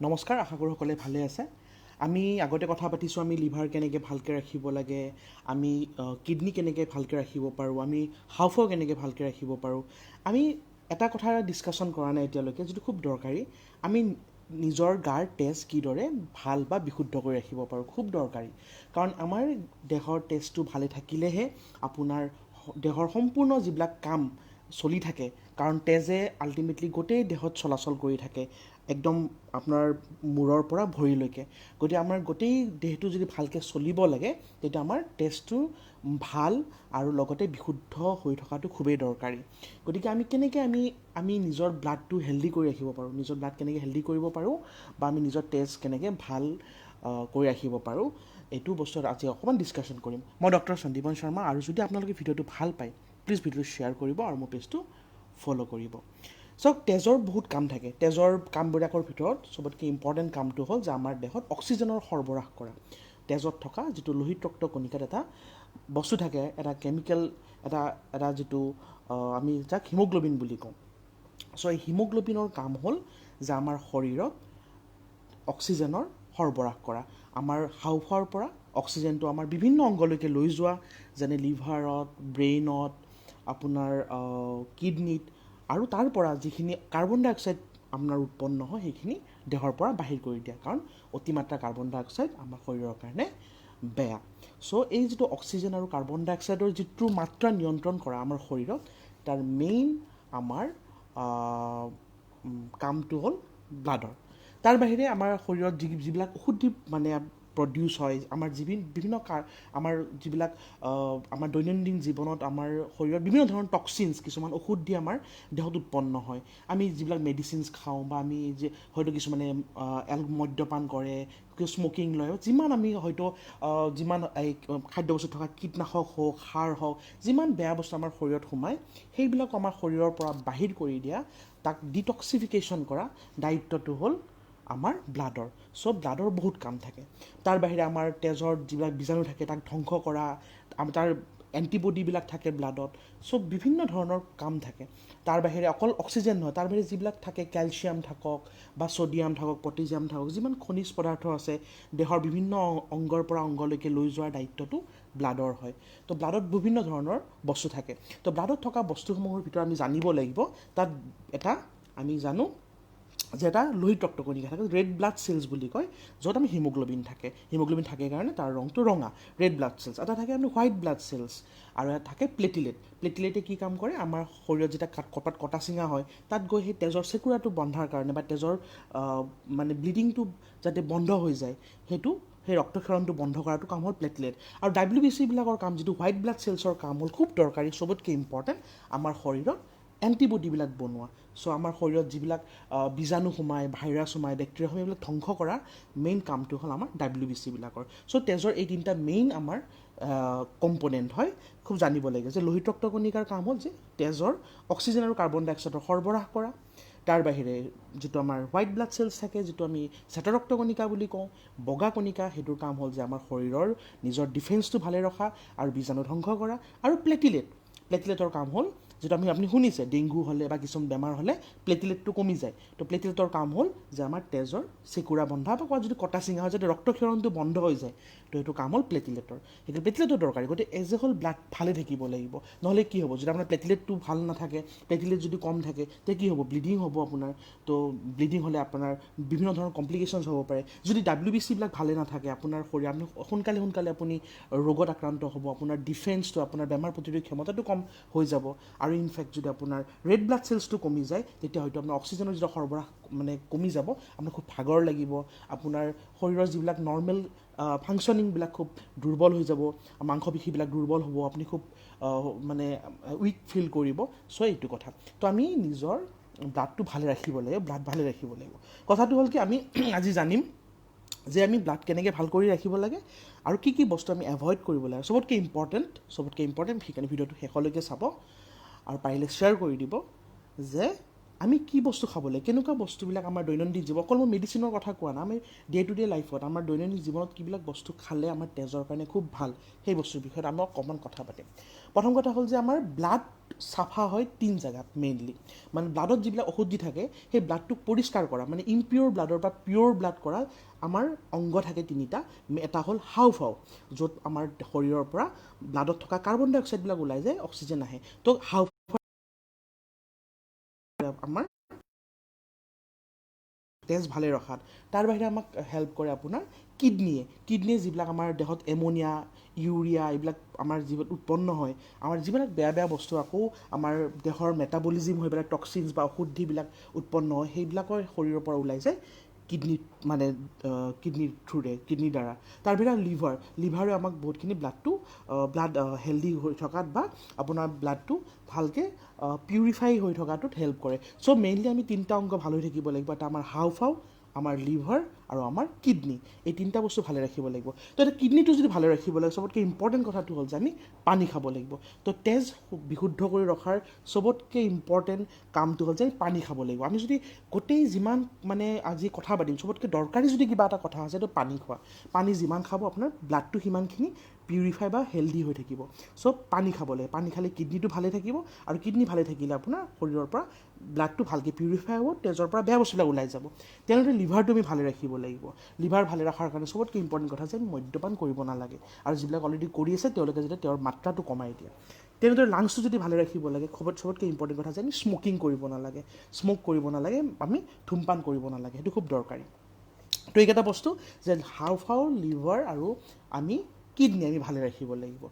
নমস্কাৰ, আশা কৰোঁ সকলোৱে ভালে আছে। আমি আগতে কথা পাতিছোঁ আমি লিভাৰ কেনেকৈ ভালকৈ ৰাখিব লাগে, আমি কিডনী কেনেকৈ ভালকৈ ৰাখিব পাৰোঁ, আমি হাওঁফাওঁ কেনেকৈ ভালকৈ ৰাখিব পাৰোঁ। আমি এটা কথা ডিছকাশ্যন কৰা নাই এতিয়ালৈকে, যিটো খুব দৰকাৰী। আমি নিজৰ গাৰ তেজ কিদৰে ভাল বা বিশুদ্ধ কৰি ৰাখিব পাৰোঁ, খুব দৰকাৰী। কাৰণ আমাৰ দেহৰ তেজটো ভালে থাকিলেহে আপোনাৰ দেহৰ সম্পূৰ্ণ যিবিলাক কাম চলি থাকে, কাৰণ তেজে আল্টিমেটলি গোটেই দেহত চলাচল কৰি থাকে, একদম আপোনাৰ মূৰৰ পৰা ভৰিলৈকে। গতিকে আমাৰ গোটেই দেহটো যদি ভালকৈ চলিব লাগে, তেতিয়া আমাৰ তেজটো ভাল আৰু লগতে বিশুদ্ধ হৈ থকাটো খুবেই দৰকাৰী। গতিকে আমি কেনেকৈ আমি নিজৰ ব্লাডটো হেল্ডি কৰি ৰাখিব পাৰোঁ, নিজৰ ব্লাড কেনেকৈ হেল্ডি কৰিব পাৰোঁ, বা আমি নিজৰ তেজ কেনেকৈ ভাল কৰি ৰাখিব পাৰোঁ, এইটো বস্তু আজি অকণমান ডিছকাশ্যন কৰিম। মই ডক্টৰ সন্দীপন শৰ্মা, আৰু যদি আপোনালোকে ভিডিঅ'টো ভাল পায় প্লিজ ভিডিঅ'টো শ্বেয়াৰ কৰিব আৰু মোৰ পেজটো ফ'ল' কৰিব। চাওক, তেজৰ বহুত কাম থাকে। তেজৰ কামবিলাকৰ ভিতৰত চবতকৈ ইম্পৰ্টেণ্ট কামটো হ'ল যে আমাৰ দেহত অক্সিজেনৰ সৰবৰাহ কৰা। তেজত থকা যিটো লোহিত ৰক্ত কণিকাত এটা বস্তু থাকে, এটা কেমিকেল, এটা যিটো আমি যাক হিমোগ্ল'বিন বুলি কওঁ। চ' এই হিমোগ্ল'বিনৰ কাম হ'ল যে আমাৰ শৰীৰত অক্সিজেনৰ সৰবৰাহ কৰা, আমাৰ হাওঁফাওঁৰ পৰা অক্সিজেনটো আমাৰ বিভিন্ন অংগলৈকে লৈ যোৱা, যেনে লিভাৰত, ব্ৰেইনত, আপোনাৰ কিডনীত, আৰু তাৰ পৰা যিখিনি কাৰ্বন ডাই অক্সাইড আপোনাৰ উৎপন্ন হয় সেইখিনি দেহৰ পৰা বাহিৰ কৰি দিয়া, কাৰণ অতিমাত্ৰা কাৰ্বন ডাই অক্সাইড আমাৰ শৰীৰৰ কাৰণে বেয়া। চ' এই যিটো অক্সিজেন আৰু কাৰ্বন ডাই অক্সাইডৰ যিটো মাত্ৰা নিয়ন্ত্ৰণ কৰা আমাৰ শৰীৰত, তাৰ মেইন আমাৰ কামটো হ'ল ব্লাডৰ। তাৰ বাহিৰে আমাৰ শৰীৰত যিবিলাক ঔষধি মানে প্ৰডিউচ হয়, আমাৰ বিভিন্ন আমাৰ যিবিলাক আমাৰ দৈনন্দিন জীৱনত আমাৰ শৰীৰত বিভিন্ন ধৰণৰ টক্সিনছ, কিছুমান ঔষধ দি আমাৰ দেহত উৎপন্ন হয়। আমি যিবিলাক মেডিচিনছ খাওঁ, বা আমি যে হয়তো কিছুমানে মদ্যপান কৰে, স্মকিং লয়, যিমান আমি হয়তো যিমান এই খাদ্যবস্তুত থকা কীটনাশক হওক, সাৰ হওক, যিমান বেয়া বস্তু আমাৰ শৰীৰত সোমায়, সেইবিলাক আমাৰ শৰীৰৰ পৰা বাহিৰ কৰি দিয়া, তাক ডিটক্সিফিকেশ্যন কৰা দায়িত্বটো হ'ল আমাৰ ব্লাডৰ। চ' ব্লাডৰ বহুত কাম থাকে। তাৰ বাহিৰে আমাৰ তেজৰ যিবিলাক বীজাণু থাকে তাক ধ্বংস কৰা, তাৰ এণ্টিবডিবিলাক থাকে ব্লাডত। চ' বিভিন্ন ধৰণৰ কাম থাকে। তাৰ বাহিৰে অকল অক্সিজেন নহয়, তাৰ বাহিৰে যিবিলাক থাকে, কেলছিয়াম থাকক বা ছ'ডিয়াম থাকক, পটেছিয়াম থাকক, যিমান খনিজ পদাৰ্থ আছে দেহৰ বিভিন্ন অংগৰ পৰা অংগলৈকে লৈ যোৱাৰ দায়িত্বটো ব্লাডৰ হয়। তো ব্লাডত বিভিন্ন ধৰণৰ বস্তু থাকে। তো ব্লাডত থকা বস্তুসমূহৰ ভিতৰত আমি জানিব লাগিব, তাত এটা আমি জানো যে এটা লোহিত ৰক্তকণিকা থাকে, ৰেড ব্লাড চেলছ বুলি কয়, য'ত আমি হিমোগ্ল'বিন থাকে। হিমোগ্ল'বিন থাকে কাৰণে তাৰ ৰংটো ৰঙা, ৰেড ব্লাড চেলছ। এটা থাকে আমি হোৱাইট ব্লাড চেলছ, আৰু এটা থাকে প্লেটিলেট। প্লেটিলেটে কি কাম কৰে, আমাৰ শৰীৰত যেতিয়া ক'ৰবাত কটা চিঙা হয়, তাত গৈ সেই তেজৰ চেকুৰাটো বন্ধাৰ কাৰণে, বা তেজৰ মানে ব্লিডিংটো যাতে বন্ধ হৈ যায়, সেই ৰক্তক্ষৰণটো বন্ধ কৰাটো কাম হ'ল প্লেটলেট। আৰু WBC বিলাকৰ কাম, যিটো হোৱাইট ব্লাড চেলছৰ কাম হ'ল খুব দৰকাৰী, চবতকৈ ইম্পৰ্টেণ্ট, আমাৰ শৰীৰত এণ্টিবডিবিলাক বনোৱা। চ' আমাৰ শৰীৰত যিবিলাক বীজাণু সোমায়, ভাইৰাছ সোমায়, বেক্টেৰিয়া সোমায়, এইবিলাক ধ্বংস কৰাৰ মেইন কামটো হ'ল আমাৰ WBC বিলাকৰ। চ' তেজৰ এই তিনিটা মেইন আমাৰ কম্পনেণ্ট হয়। খুব জানিব লাগে যে লোহিত ৰক্তকণিকাৰ কাম হ'ল যে তেজৰ অক্সিজেন আৰু কাৰ্বন ডাই অক্সাইডৰ সৰবৰাহ কৰা। তাৰ বাহিৰে যিটো আমাৰ হোৱাইট ব্লাড চেলছ থাকে, যিটো আমি শ্বেত ৰক্তকণিকা বুলি কওঁ, বগা কণিকা, সেইটোৰ কাম হ'ল যে আমাৰ শৰীৰৰ নিজৰ ডিফেন্সটো ভালে ৰখা আৰু বীজাণু ধ্বংস কৰা। আৰু প্লেটলেটৰ কাম হ'ল, যিটো আপুনি শুনিছে, ডেংগু হ'লে বা কিছুমান বেমাৰ হ'লে প্লেটলেটটো কমি যায়। তো প্লেটলেটৰ কাম হ'ল যে আমাৰ তেজৰ চেকুৰা বন্ধা, বা ক'ৰবাত যদি কটা চিঙা হয় যাতে ৰক্তক্ষৰণটো বন্ধ হৈ যায়, তো সেইটো কাম হ'ল প্লেটলেটৰ। সেইটো প্লেটলেটৰ দৰকাৰী। গতিকে এজ এ হ'ল ব্লাড ভালে থাকিব লাগিব, নহ'লে কি হ'ব, যদি আপোনাৰ প্লেটলেটটো ভাল নাথাকে, প্লেটলেট যদি কম থাকে, তেতিয়া কি হ'ব, ব্লিডিং হ'ব আপোনাৰ। তো ব্লিডিং হ'লে আপোনাৰ বিভিন্ন ধৰণৰ কমপ্লিকেশ্যনছ হ'ব পাৰে। যদি WBC বিলাক ভালে নাথাকে, আপোনাৰ শৰীৰ, আপুনি সোনকালে আপুনি ৰোগত আক্ৰান্ত হ'ব, আপোনাৰ ডিফেন্সটো, আপোনাৰ বেমাৰ প্ৰতিৰোধ ক্ষমতাটো কম হৈ যাব। আৰু ইনফেক্ট যদি আপোনাৰ ৰেড ব্লাড চেলছটো কমি যায়, তেতিয়া হয়তো আপোনাৰ অক্সিজেনৰ যিটো সৰবৰাহ মানে কমি যাব, আপোনাৰ খুব ভাগৰ লাগিব, আপোনাৰ শৰীৰৰ যিবিলাক নৰ্মেল ফাংচনিংবিলাক খুব দুৰ্বল হৈ যাব, মাংসপেশীবিলাক দুৰ্বল হ'ব, আপুনি খুব মানে উইক ফিল কৰিব। চ' এইটো কথা। তো আমি নিজৰ ব্লাডটো ভালে ৰাখিব লাগিব, ব্লাড ভালে ৰাখিব লাগিব। কথাটো হ'ল কি, আমি আজি জানিম যে আমি ব্লাড কেনেকৈ ভাল কৰি ৰাখিব লাগে, আৰু কি বস্তু আমি এভইড কৰিব লাগে। চবতকৈ ইম্পৰ্টেণ্ট সেইকাৰণে ভিডিঅ'টো শেষলৈকে চাব, আৰু পাৰিলে শ্বেয়াৰ কৰি দিব যে আমি কি বস্তু খাব লাগে, কেনেকুৱা বস্তুবিলাক আমাৰ দৈনন্দিন জীৱন, অকল মই মেডিচিনৰ কথা কোৱা নাই, আমি ডে টু ডে লাইফত আমাৰ দৈনন্দিন জীৱনত কিবিলাক বস্তু খালে আমাৰ তেজৰ কাৰণে খুব ভাল, সেই বস্তুৰ বিষয়ত আমি অকণমান কথা পাতিম। প্ৰথম কথা হ'ল যে আমাৰ ব্লাড চাফা হয় 3 জেগাত মেইনলি, মানে ব্লাডত যিবিলাক অশুদ্ধি থাকে সেই ব্লাডটোক পৰিষ্কাৰ কৰা, মানে ইমপিয়ৰ ব্লাডৰ পৰা পিয়ৰ ব্লাড কৰা আমাৰ অংগ থাকে 3টা। এটা হ'ল হাওঁফাওঁ, য'ত আমাৰ শৰীৰৰ পৰা ব্লাডত থকা কাৰ্বন ডাই অক্সাইডবিলাক ওলাই যায়, অক্সিজেন আহে। তো হাওঁফাওঁ আমাৰ তেজ ভালে ৰখাত। তাৰ বাহিৰে আমাক হেল্প কৰে আপোনাৰ কিডনীয়ে যিবিলাক আমাৰ দেহত এমনিয়া, ইউৰিয়া এইবিলাক আমাৰ জীৱনত উৎপন্ন হয়, আমাৰ যিবিলাক বেয়া বেয়া বস্তু আকৌ আমাৰ দেহৰ মেটাবলিজিম হৈ পেলাই টক্সিনছ বা অশুদ্ধিবিলাক উৎপন্ন হয়, সেইবিলাকৰ শৰীৰৰ পৰা ওলাই যায় কিডনীত, মানে কিডনীৰ থ্ৰুৰে, কিডনীৰ দ্বাৰা। তাৰ ভিতৰত লিভাৰে আমাক বহুতখিনি ব্লাড হেল্ডি হৈ থকাত বা আপোনাৰ ব্লাডটো ভালকৈ পিউৰিফাই হৈ থকাটোত হেল্প কৰে। চ' মেইনলি আমি 3টা অংগ ভাল হৈ থাকিব লাগিব, এটা আমাৰ হাওঁফাওঁ, আমাৰ লিভাৰ আৰু আমাৰ কিডনী, এই 3টা বস্তু ভালে ৰাখিব লাগিব। তো এতিয়া কিডনীটো যদি ভালে ৰাখিব লাগে, চবতকৈ ইম্পৰ্টেণ্ট কথাটো হ'ল যে আমি পানী খাব লাগিব। তো তেজ বিশুদ্ধ কৰি ৰখাৰ চবতকৈ ইম্পৰ্টেণ্ট কামটো হ'ল যে আমি পানী খাব লাগিব। আমি যদি গোটেই যিমান মানে আজি কথা পাতিম, চবতকৈ দৰকাৰী যদি কিবা এটা কথা আছে, তো পানী খোৱা। পানী যিমান খাব আপোনাৰ ব্লাডটো সিমানখিনি পিউৰিফাই বা হেল্ডি হৈ থাকিব। চ' পানী খাব লাগে, পানী খালে কিডনীটো ভালে থাকিব, আৰু কিডনী ভালে থাকিলে আপোনাৰ শৰীৰৰ পৰা ব্লাডটো ভালকৈ পিউৰিফাই হ'ব, তেজৰ পৰা বেয়া বস্তুবিলাক ওলাই যাব। তেনেদৰে লিভাৰটো আমি ভালে ৰাখিব লাগিব। লিভাৰ ভালে ৰখাৰ কাৰণে চবতকৈ ইম্পৰ্টেণ্ট কথা যে আমি মদ্যপান কৰিব নালাগে, আৰু যিবিলাক অলৰেডি কৰি আছে তেওঁলোকে যাতে তেওঁৰ মাত্ৰাটো কমাই দিয়ে। তেনেদৰে লাংছটো যদি ভালে ৰাখিব লাগে, চবতকৈ ইম্পৰ্টেণ্ট কথা যে আমি স্মকিং কৰিব নালাগে, আমি ধূমপান কৰিব নালাগে, সেইটো খুব দৰকাৰী। তো এইকেইটা বস্তু যে হাওঁফাওঁ, লিভাৰ আৰু আমি কিডনী আমি ভালে ৰাখিব লাগিব।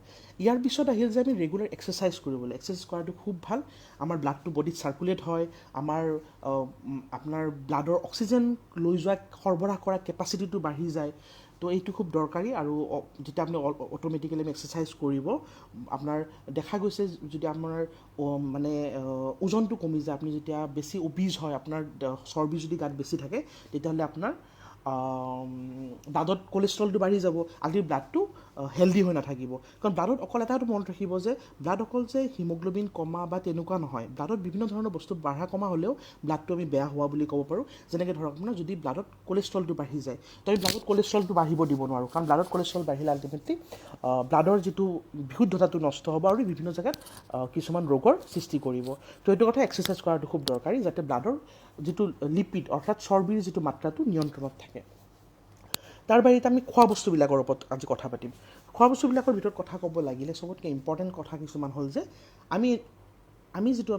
ইয়াৰ পিছত আহিল যে আমি ৰেগুলাৰ এক্সাৰচাইজ কৰিব লাগিব। এক্সাৰচাইজ কৰাটো খুব ভাল, আমাৰ ব্লাডটো বডিত চাৰ্কুলেট হয়, আমাৰ আপোনাৰ ব্লাডৰ অক্সিজেন লৈ যোৱা সৰবৰাহ কৰা কেপাচিটিটো বাঢ়ি যায়। তো এইটো খুব দৰকাৰী। আৰু যেতিয়া আপুনি অট'মেটিকেলি আমি এক্সাৰচাইজ কৰিব, আপোনাৰ দেখা গৈছে যদি আপোনাৰ মানে ওজনটো কমি যায়, আপুনি যেতিয়া বেছি অবিজ হয়, আপোনাৰ চৰ্বি যদি গাত বেছি থাকে, তেতিয়াহ'লে আপোনাৰ ব্লাডত কলেষ্ট্ৰলটো বাঢ়ি যাব, আল্টিমেটলি ব্লাডটো হেল্ডি হৈ নাথাকিব। কাৰণ ব্লাডত অকল এটাটো মনত ৰাখিব যে ব্লাড অকল যে হিমগ্ল'বিন কমা বা তেনেকুৱা নহয়, ব্লাডত বিভিন্ন ধৰণৰ বস্তু বাঢ়া কমা হ'লেও ব্লাডটো আমি বেয়া হোৱা বুলি ক'ব পাৰোঁ। যেনেকৈ ধৰক আপোনাৰ যদি ব্লাডত কলেষ্ট্ৰলটো বাঢ়ি যায়, তো আমি ব্লাডত কলেষ্ট্ৰলটো বাঢ়িব দিব নোৱাৰোঁ, কাৰণ ব্লাডত কলেষ্ট্ৰল বাঢ়িলে আল্টিমেটলি ব্লাডৰ যিটো বিশুদ্ধতাটো নষ্ট হ'ব আৰু বিভিন্ন জেগাত কিছুমান ৰোগৰ সৃষ্টি কৰিব। তো এইটো কথা এক্সাৰচাইজ কৰাটো খুব দৰকাৰী, যাতে ব্লাডৰ যিটো লিপিড অৰ্থাৎ চৰ্বিৰ যিটো মাত্ৰাটো নিয়ন্ত্ৰণত থাকে। তাৰ বাহিৰে আমি খোৱা বস্তুবিলাকৰ ওপৰত আজি কথা পাতিম। খোৱা বস্তুবিলাকৰ ভিতৰত কথা ক'ব লাগিলে চবতকৈ ইম্পৰ্টেণ্ট কথা কিছুমান হ'ল যে আমি যিটো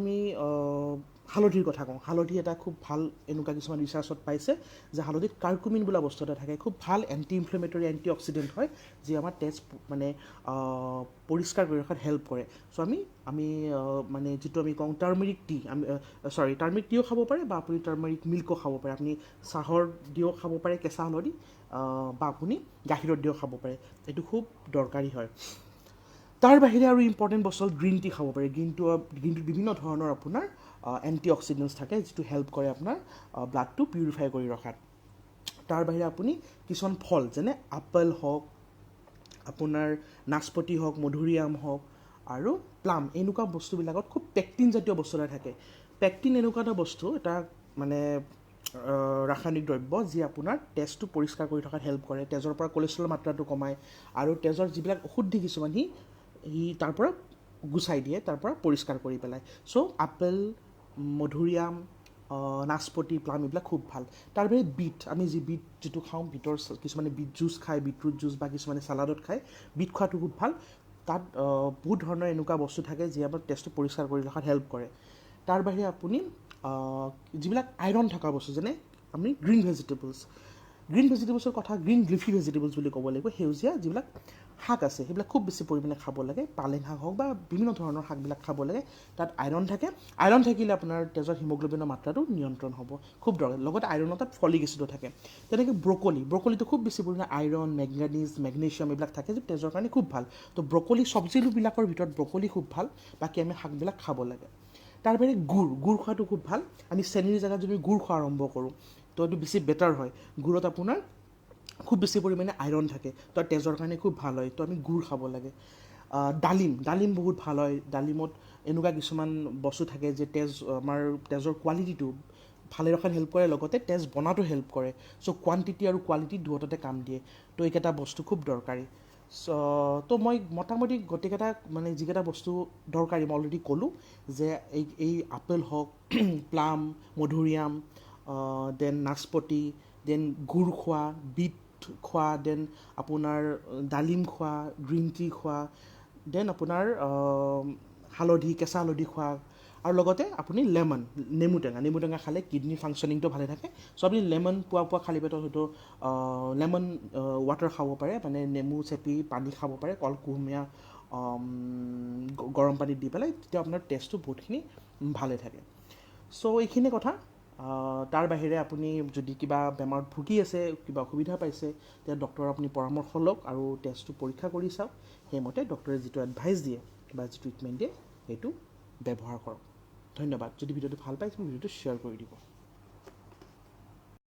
হালধিৰ কথা কওঁ, হালধি এটা খুব ভাল, এনেকুৱা কিছুমান ৰিচাৰ্চত পাইছে যে হালধিত কাৰ্কুমিন বোলা বস্তু এটা থাকে, খুব ভাল এণ্টি ইনফ্লেমেটৰী, এণ্টি অক্সিডেণ্ট হয়, যি আমাৰ তেজ মানে পৰিষ্কাৰ কৰি ৰখাত হেল্প কৰে। চ' আমি মানে যিটো আমি কওঁ টাৰ্মেৰিক টি, টাৰ্মেৰিক টিও খাব পাৰে, বা আপুনি টাৰ্মেৰিক মিল্কো খাব পাৰে। আপুনি চাহৰ দিও খাব পাৰে কেঁচা হালধি, বা আপুনি গাখীৰত দিও খাব পাৰে, এইটো খুব দৰকাৰী হয়। তাৰ বাহিৰে আৰু ইম্পৰ্টেণ্ট বস্তু হ'ল গ্ৰীণ টি খাব পাৰে। গ্ৰীণটোত বিভিন্ন ধৰণৰ আপোনাৰ এণ্টি অক্সিডেণ্টছ থাকে, যিটো হেল্প কৰে আপোনাৰ ব্লাডটো পিউৰিফাই কৰি ৰখাত। তাৰ বাহিৰে আপুনি কিছুমান ফল, যেনে আপেল হওক, আপোনাৰ নাচপতি হওক, মধুৰিআম হওক আৰু প্লাম, এনেকুৱা বস্তুবিলাকত খুব পেক্টিন জাতীয় বস্তু এটা থাকে। পেক্টিন এনেকুৱা এটা বস্তু, এটা মানে ৰাসায়নিক দ্ৰব্য, যি আপোনাৰ তেজটো পৰিষ্কাৰ কৰি থকাত হেল্প কৰে, তেজৰ পৰা কলেষ্ট্ৰলৰ মাত্ৰাটো কমায়, আৰু তেজৰ যিবিলাক অশুদ্ধি কিছুমান সি তাৰ পৰা গুচাই দিয়ে, তাৰ পৰা পৰিষ্কাৰ কৰি পেলাই। চ' আপেল, মধুৰিআম, নাচপতি, প্লাম এইবিলাক খুব ভাল। তাৰ বাহিৰে বিট, আমি যিটো খাওঁ, বিটৰ কিছুমানে বিট জুচ খায়, বিটৰুট জুচ, বা কিছুমানে চালাডত খায়, বিট খোৱাটো খুব ভাল। তাত বহুত ধৰণৰ এনেকুৱা বস্তু থাকে যি আমাৰ তেজটো পৰিষ্কাৰ কৰি ৰখাত হেল্প কৰে। তাৰ বাহিৰে আপুনি যিবিলাক আইৰণ থকা বস্তু, যেনে আমি গ্ৰীণ ভেজিটেবলছৰ কথা, গ্ৰীণ লিফি ভেজিটেবলছ বুলি ক'ব লাগিব, সেউজীয়া যিবিলাক শাক আছে সেইবিলাক খুব বেছি পৰিমাণে খাব লাগে। পালেং শাক হওক বা বিভিন্ন ধৰণৰ শাকবিলাক খাব লাগে, তাত আইৰণ থাকে। আইৰণ থাকিলে আপোনাৰ তেজত হিমগ্ল'বিনৰ মাত্ৰাটো নিয়ন্ত্ৰণ হ'ব, খুব দৰকাৰ। লগতে আইৰণৰ তাত ফলিক এচিডো থাকে। তেনেকৈ ব্ৰকলিটো খুব বেছি পৰিমাণে আইৰণ, মেংগানিজ, মেগনেছিয়াম এইবিলাক থাকে, যে তেজৰ কাৰণে খুব ভাল। তো চব্জিবিলাকৰ ভিতৰত ব্ৰকলি খুব ভাল, বাকী আমি শাকবিলাক খাব লাগে। তাৰ বাহিৰে গুড় খোৱাটো খুব ভাল। আমি চেনীৰ জেগাত যদি গুড় খোৱা আৰম্ভ কৰোঁ, তো এইটো বেছি বেটাৰ হয়। গুড়ত আপোনাৰ খুব বেছি পৰিমাণে আইৰণ থাকে, তো তেজৰ কাৰণে খুব ভাল হয়, তো আমি গুড় খাব লাগে। ডালিম বহুত ভাল হয়। ডালিমত এনেকুৱা কিছুমান বস্তু থাকে যে আমাৰ তেজৰ কোৱালিটিটো ভালে ৰখাত হেল্প কৰে, লগতে তেজ বনাটো হেল্প কৰে। চ' কোৱান্টিটি আৰু কোৱালিটি দুয়োটাতে কাম দিয়ে। তো এইকেইটা বস্তু খুব দৰকাৰী। তো মই মোটামুটি গোটেইকেইটা মানে যিকেইটা বস্তু দৰকাৰী মই অলৰেডি ক'লোঁ, যে এই আপেল হওক, প্লাম, মধুৰিআম, দেন নাচপতি, দেন গুড় খোৱা, বিট খোৱা, দেন আপোনাৰ ডালিম খোৱা, গ্ৰীণ টি খোৱা, দেন আপোনাৰ কেঁচা হালধি খোৱা, আৰু লগতে আপুনি নেমু টেঙা খালে কিডনী ফাংচনিংটো ভালে থাকে। চ' আপুনি লেমন পুৱা খালী পেটত হয়তো লেমন ৱাটাৰ খাব পাৰে, মানে নেমু চেপি পানী খাব পাৰে, কুহুমীয়া গৰম পানীত দি পেলাই, তেতিয়া আপোনাৰ তেজটো বহুতখিনি ভালে থাকে। চ' এইখিনি কথা। তাৰ বাহিৰে আপুনি যদি কিবা বেমাৰত ভুগি আছে, কিবা অসুবিধা পাইছে, তেতিয়া ডক্টৰৰ আপুনি পৰামৰ্শ লওক আৰু তেজটো পৰীক্ষা কৰি চাওক। সেইমতে ডক্টৰে যিটো এডভাইচ দিয়ে বা যি ট্ৰিটমেণ্ট দিয়ে সেইটো ব্যৱহাৰ কৰক। ধন্যবাদ। যদি ভিডিঅ'টো ভাল পাইছে ভিডিঅ'টো শ্বেয়াৰ কৰি দিব।